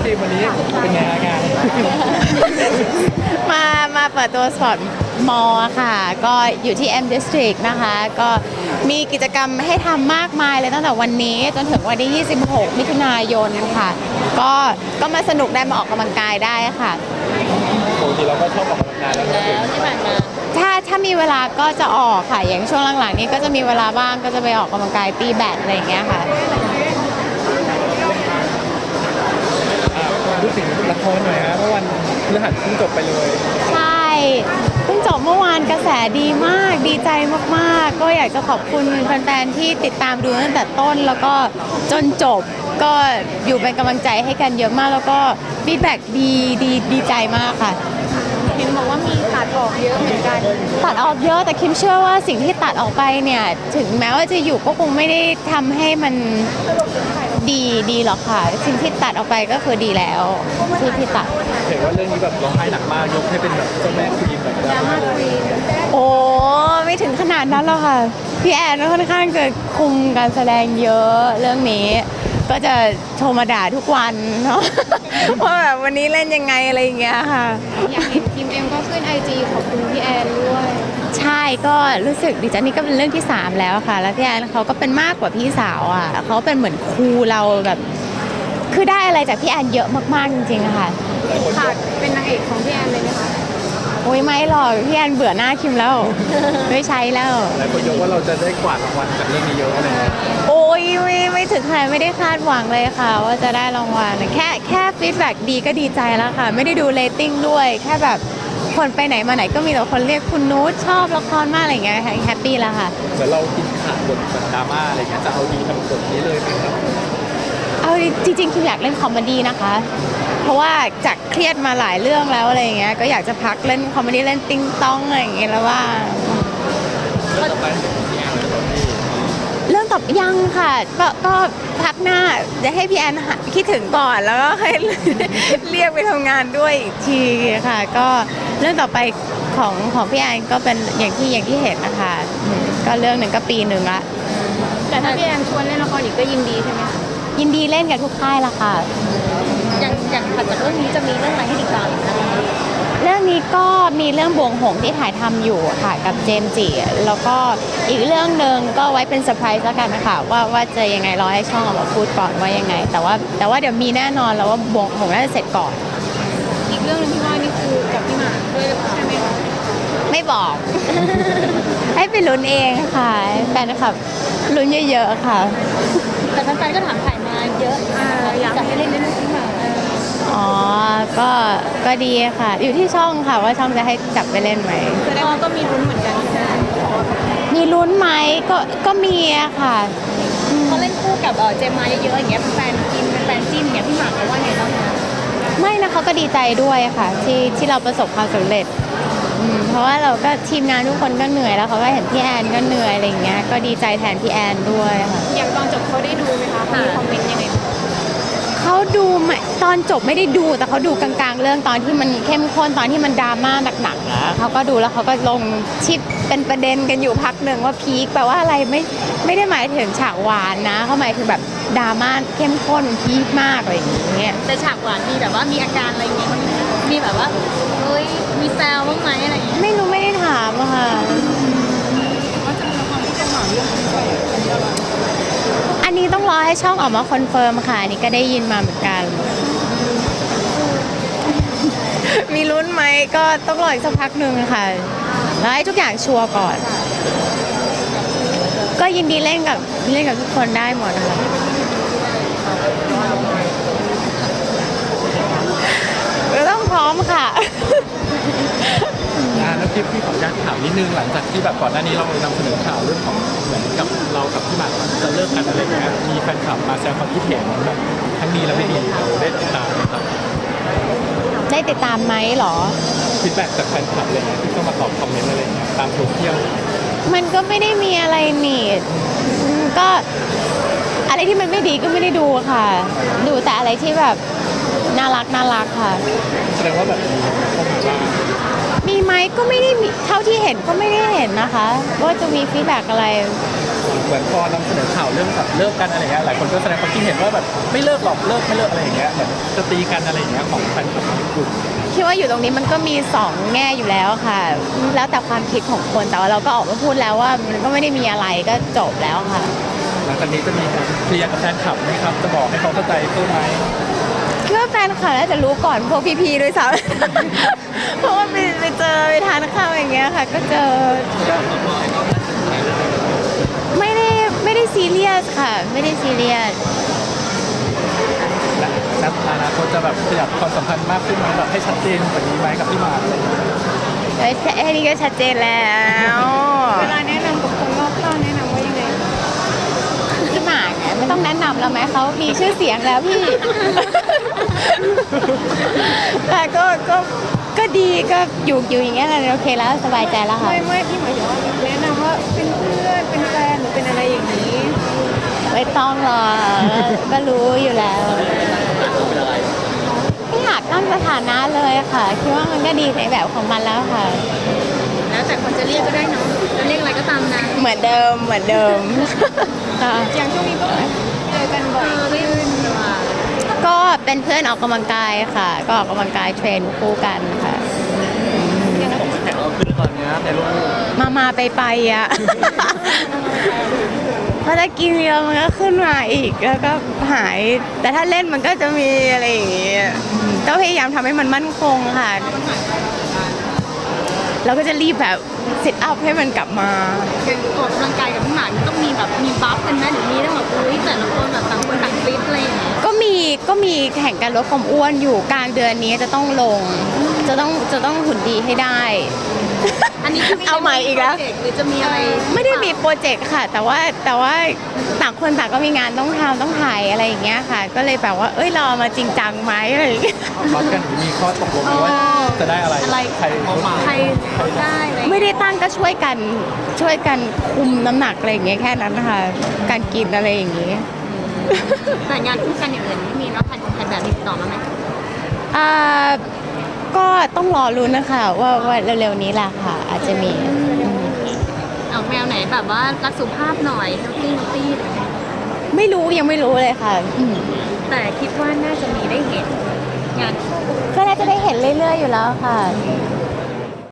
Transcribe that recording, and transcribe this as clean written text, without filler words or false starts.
ทีวันนี้เป็นไงงานมาเปิดตัวสปอร์ตมอลค่ะก็อยู่ที่ M District นะคะก็มีกิจกรรมให้ทำมากมายเลยตั้งแต่วันนี้จนถึงวันที่26 มิถุนายนค่ะก็มาสนุกได้มาออกกำลังกายได้ค่ะปกติเราก็ชอบออกกำลังกายแล้วที่ผ่านมาถ้ามีเวลาก็จะออกค่ะอย่างช่วงหลังๆนี้ก็จะมีเวลาบ้างก็จะไปออกกำลังกายตีแบดอะไรอย่างเงี้ยค่ะพูดถึงละครหน่อยฮะเมื่อวันพฤหัสเพิ่งจบไปเลยใช่เพิ่งจบเมื่อวานกระแสดีมากดีใจมากๆก็อยากจะขอบคุณแฟนๆที่ติดตามดูตั้งแต่ต้นแล้วก็จนจบก็อยู่เป็นกำลังใจให้กันเยอะมากแล้วก็ฟีดแบ็กดีใจมากค่ะเห็นบอกว่ามีตัดออกเยอะเหมือนกันตัดออกเยอะแต่คิมเชื่อว่าสิ่งที่ตัดออกไปเนี่ยถึงแม้ว่าจะอยู่ก็คงไม่ได้ทำให้มันดีหรอกค่ะสิ่งที่ตัดออกไปก็คือดีแล้วที่ตัดเห็นว่าเรื่องนี้แบบร้องไห้หนักมากยกให้เป็นแบบเจ้าแม่ควีนแบบดราม่าควีนโอ้ไม่ถึงขนาดนั้นหรอกค่ะพี่แอนค่อนข้างจะคุมการแสดงเยอะเรื่องนี้ก็จะโทรมาด่าทุกวันเนาะว่าแบบวันนี้เล่นยังไงอะไรอย่างเงี้ยค่ะอย่างเห็นทีมเอ็มก็ขึ้น IG ขอบคุณพี่แอนด้วยใช่ก็รู้สึกดีใจนี่ก็เป็นเรื่องที่3แล้วค่ะแล้วพี่แอนเขาก็เป็นมากกว่าพี่สาวอ่ะเขาเป็นเหมือนครูเราแบบคือได้อะไรจากพี่แอนเยอะมากๆจริงๆค่ะค่ะเป็นนางเอกของพี่แอนเลยไหมคะโอ้ยไม่หรอกพี่แอนเบื่อหน้าคิมแล้วไม่ใช้แล้วหลายคนยกว่าเราจะได้กวาดรางวัลจากเรื่องนี้เยอะเลยโอ้ยไม่ถึงใครไม่ได้คาดหวังเลยค่ะว่าจะได้รางวัลแค่ฟีดแบ็กดีก็ดีใจแล้วค่ะไม่ได้ดูเรตติ้งด้วยแค่แบบคนไปไหนมาไหนก็มีแต่คนเรียกคุณนุชชอบละครมากอะไรอย่างเงี้ยแฮปปี้แล้วค่ะแต่เรากินขาดบทดราม่าอะไรเงี้ยจะเอาดีทำบทนี้เลยไหมครับเอาจริงๆคิมอยากเล่นคอมเมดี้นะคะเพราะว่าจากเครียดมาหลายเรื่องแล้วอะไรอย่างเงี้ยก็อยากจะพักเล่นคอมเมดี้เล่นติ้งต้องอะไรอย่างเงี้ยแล้วว่าเรื่องต่อยังค่ะก็พักหน้าจะให้พี่แอนคิดถึงก่อนแล้วก็ให้เรียกไปทำงานด้วยอีกทีค่ะก็เรื่องต่อไปของพี่แอนก็เป็นอย่างที่เห็นนะคะก็เรื่องหนึ่งก็ปีหนึ่งละแต่ถ้าพี่แอนชวนเล่นละครอีกก็ยินดีใช่ไหมยินดีเล่นกับทุกค่ายละค่ะอย่างถัดจากเรื่องนี้จะมีเรื่องอะไรให้ติดตามอีกคะเรื่องนี้ก็มีเรื่องบวงหงที่ถ่ายทำอยู่ค่ะกับเจมส์จิแล้วก็อีกเรื่องหนึ่งก็ไว้เป็นเซอร์ไพรส์แล้วกันนะคะว่าจะยังไงรอให้ช่องออกมาพูดก่อนว่ายังไงแต่ว่าเดี๋ยวมีแน่นอนแล้วว่าบวงหงน่าจะเสร็จก่อนอีกเรื่องนึงที่ว่านี่คือกับพี่หมากด้วยใช่ไหมคะไม่บอก ให้ไปลุ้นเองค่ะแฟนคลับลุ้นเยอะๆค่ะแต่แฟนๆก็ถามถ่ายมาเยอะอยากให้เล่นเรื่องพี่หมากอ๋อก็ดีค่ะอยู่ที่ช่องค่ะว่าช่องจะให้จับไปเล่นไหมแสดงว่าก็มีลุ้นเหมือนกันใช่ไหมมีลุ้นไหมก็มีอะค่ะเขาเล่นคู่กับเจมมาเยอะๆอย่างเงี้ยแฟนกินแฟนจิ้นอย่างเงี้ยพี่หมากว่าไงบ้างคะไม่นะเขาก็ดีใจด้วยค่ะที่เราประสบความสำเร็จเพราะว่าเราก็ทีมงานทุกคนก็เหนื่อยแล้วเขาก็เห็นพี่แอนก็เหนื่อยอะไรอย่างเงี้ยก็ดีใจแทนพี่แอนด้วยค่ะอย่างตอนจบเขาได้ดูไหมคะมีคอมเมนต์ยังไงเขาดูไหมตอนจบไม่ได้ดูแต่เขาดูกลางๆเรื่องตอนที่มันเข้มข้นตอนที่มันดราม่าหนักๆนะเขาก็ดูแล้วเขาก็ลงชิปเป็นประเด็นกันอยู่พักหนึ่งว่าพีคแปลว่าอะไรไม่ได้หมายถึงฉากหวานนะเขาหมายถึงแบบดราม่าเข้มข้นพีคมากอะไรอย่างเงี้ยแต่ฉากหวานมีแบบว่ามีอาการอะไรอย่างเงี้ยมีแบบว่าเฮ้ยมีแซวบ้างไหมอะไรอย่างเงี้ยไม่รู้ไม่ได้ถามอะค่ะว่าจะมีละครที่จะหมาเรื่องนี้ด้วยอันนี้ต้องรอให้ช่องออกมาคอนเฟิร์มค่ะอันนี้ก็ได้ยินมาเหมือนกันมีลุ้นไหมก็ต้องรออีกสักพักหนึ่งค่ะแล้วให้ทุกอย่างชัวร์ก่อนก็ยินดีเล่นกับทุกคนได้หมดนะคะก็ต้องพร้อมค่ะแล้วพี่ขออนุญาตถามนิดนึงหลังจากที่แบบก่อนหน้านี้เรานำเสนอข่าวเรื่องของเหมือนกับเรากับพี่หมากจะเลิกกันอะไรอย่างเงี้ยมีแฟนคลับมาแสดงความคิดเห็นแบบทั้งดีและไม่ดีเราได้ติดตามไหมครับได้ติดตามไหมหรอฟีดแบ็กจากแฟนคลับอะไรเงี้ยที่เข้ามาตอบคอมเมนต์อะไรเงี้ยตามโซเชียลมันก็ไม่ได้มีอะไรนี่ก็อะไรที่มันไม่ดีก็ไม่ได้ดูค่ะดูแต่อะไรที่แบบน่ารักค่ะแสดงว่าแบบเข้ามาบ้างมีไหมก็ไม่ได้มีเท่าที่เห็นก็ไม่ได้เห็นนะคะว่าจะมีฟีดแบ็กอะไร เหมือนพอนำเสนอข่าวเรื่องแบบเลิกกันอะไรเงี้ยหลายคนก็แสดงความคิดเห็นว่าแบบไม่เลิกหรอกเลิกไม่เลิกอะไรอย่างเงี้ยเหมือนจะตีกันอะไรอย่างเงี้ยของแฟนคลับญี่ปุ่น คิดว่าอยู่ตรงนี้มันก็มีสองแง่อยู่แล้วค่ะ แล้วแต่ความคิดของคนแต่ว่าเราก็ออกมาพูดแล้วว่ามันก็ไม่ได้มีอะไรก็จบแล้วค่ะ หลังจากนี้จะมีการเคลียร์กับแฟนคลับไหมครับจะบอกให้เขาเข้าใจเพิ่มไหม คิดว่าแฟนคลับน่าจะรู้ก่อนพวกพี่ๆด้วยซ้ำ เพราะว่าไปเจอไปทานข้าวอย่างเงี้ยค่ะ ก็เจอไม่ได้ซีเรียสค่ะ ไม่ได้ซีเรียส และอนาคตจะแบบขยับความสัมพันธ์มากขึ้นไหมแบบให้ชัดเจนกว่านี้ไหมกับพี่หมากอะไรอย่างเงี้ย ไอ้นี่ก็ชัดเจนแล้ว เวลาแนะนำกับคนรอบข้างแนะนำว่ายังไง พี่หมากเนี่ยไม่ต้องแนะนำแล้วไหมเขามีชื่อเสียงแล้วพี่ แต่ก็ดีก็อยู่อย่างเงี้ยแหละโอเคแล้วสบายใจแล้วค่ะ ไม่พี่หมายถึงว่าแนะนำว่าเป็นเพื่อนเป็นแฟนหรือเป็นอะไรอย่างนี้ ไม่ต้องหรอกก็รู้อยู่แล้วไม่อยากตั้งสถานะเลยค่ะคิดว่ามันก็ดีในแบบของมันแล้วค่ะ แล้วแต่คนจะเรียกก็ได้เนาะจะเรียกอะไรก็ตามนะ เหมือนเดิมค่ะ อย่างช่วงนี้ก็เจอกันบ่อยขึ้นว่า ก็เป็นเพื่อนออกกำลังกายค่ะ ก็ออกกำลังกายเทรนคู่กันค่ะ คือตอนนี้ในรูป มาไปอ่ะ เพราะถ้ากินเยอะมันก็ขึ้นมาอีกแล้วก็หาย แต่ถ้าเล่นมันก็จะมีอะไรอย่างเงี้ยก็พยายามทำให้มันมั่นคงค่ะเราก็จะรีบแบบซิทอัพให้มันกลับมา อย่างออกกำลังกายกับพี่หมากต้องมีแบบมีบัฟกันไหมหรือมีต้องแบบอุ้ยแต่ละคนแบบต่างคนต่างฟิตอะไรอย่างเงี้ย ก็มีแข่งกันลดความอ้วนอยู่กลางเดือนนี้จะต้องลง จะต้องหุ่นดีให้ได้ อันนี้คือ เอาใหม่อีกแล้ว โปรเจต์หรือจะมีอะไร ไม่ได้มีโปรเจกต์ค่ะ แต่ว่าต่างคนต่างก็มีงานต้องทำต้องถ่ายอะไรอย่างเงี้ยค่ะ ก็เลยแบบว่าเอ้ยเราเอามาจริงจังไหมอะไรอย่างเงี้ย บัฟกันมีข้อตกลงไหมว่าจะได้อะไรใคร ใครได้อะไร ไม่ได้ตั้งก็ช่วยกันคุมน้ำหนักอะไรอย่างเงี้ยแค่นั้นนะคะการกินอะไรอย่างเงี้ย แต่งานคู่กันอย่างอื่นไม่มีแล้วถ่ายแบบติดต่อมาไหม อ่าก็ต้องรอรุ้นนะคะว่าเร็วๆนี้แหละค่ะ อาจจะมี เอาแมวไหนแบบว่ารักสุขภาพหน่อยเฮลตี้ ไม่รู้ยังไม่รู้เลยค่ะแต่คิดว่าน่าจะมีได้เห็นงานคู่ ก็น่าจะได้เห็นเรื่อยๆอยู่แล้วค่ะ